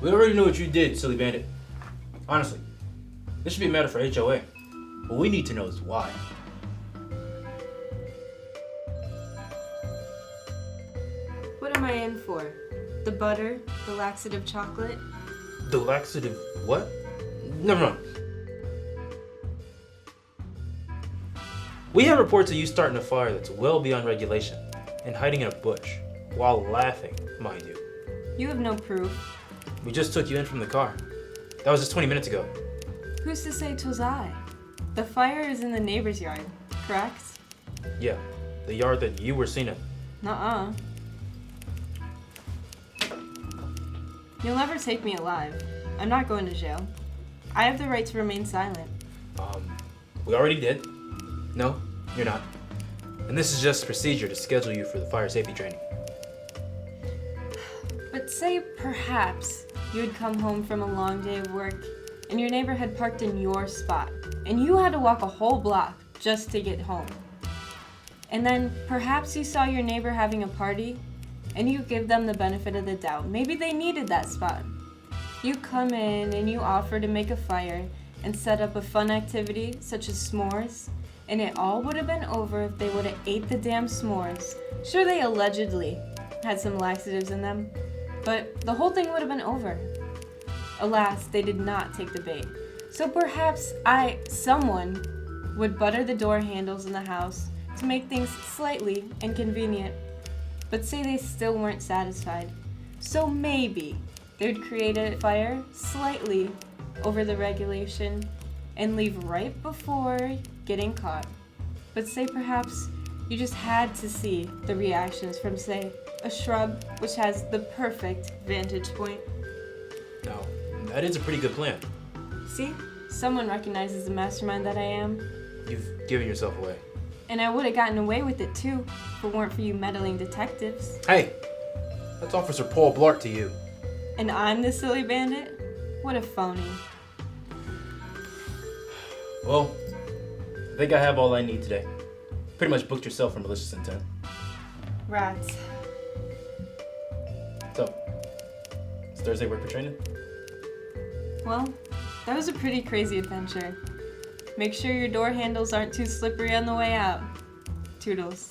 We already know what you did, silly bandit. Honestly, this should be a matter for HOA. What we need to know is why. What am I in for? The butter? The laxative chocolate? The laxative what? Never mind. We have reports of you starting a fire that's well beyond regulation and hiding in a bush while laughing, mind you. You have no proof. We just took you in from the car. That was just 20 minutes ago. Who's to say 'twas I? The fire is in the neighbor's yard, correct? Yeah, the yard that you were seen in. Nuh-uh. You'll never take me alive. I'm not going to jail. I have the right to remain silent. We already did. No, you're not. And this is just procedure to schedule you for the fire safety training. But say perhaps you had come home from a long day of work and your neighbor had parked in your spot and you had to walk a whole block just to get home. And then perhaps you saw your neighbor having a party and you give them the benefit of the doubt. Maybe they needed that spot. You come in and you offer to make a fire and set up a fun activity such as s'mores, and it all would have been over if they would have ate the damn s'mores. Sure, they allegedly had some laxatives in them, but the whole thing would have been over. Alas, they did not take the bait. So perhaps someone would butter the door handles in the house to make things slightly inconvenient. But say they still weren't satisfied. So maybe they'd create a fire slightly over the regulation and leave right before getting caught. But say perhaps you just had to see the reactions from, say, a shrub which has the perfect vantage point. Now, that is a pretty good plan. See? Someone recognizes the mastermind that I am. You've given yourself away. And I would have gotten away with it too, if it weren't for you meddling detectives. Hey, that's Officer Paul Blart to you. And I'm the silly bandit? What a phony. Well, I think I have all I need today. Pretty much booked yourself for malicious intent. Rats. So, is Thursday work for training? Well, that was a pretty crazy adventure. Make sure your door handles aren't too slippery on the way out. Toodles.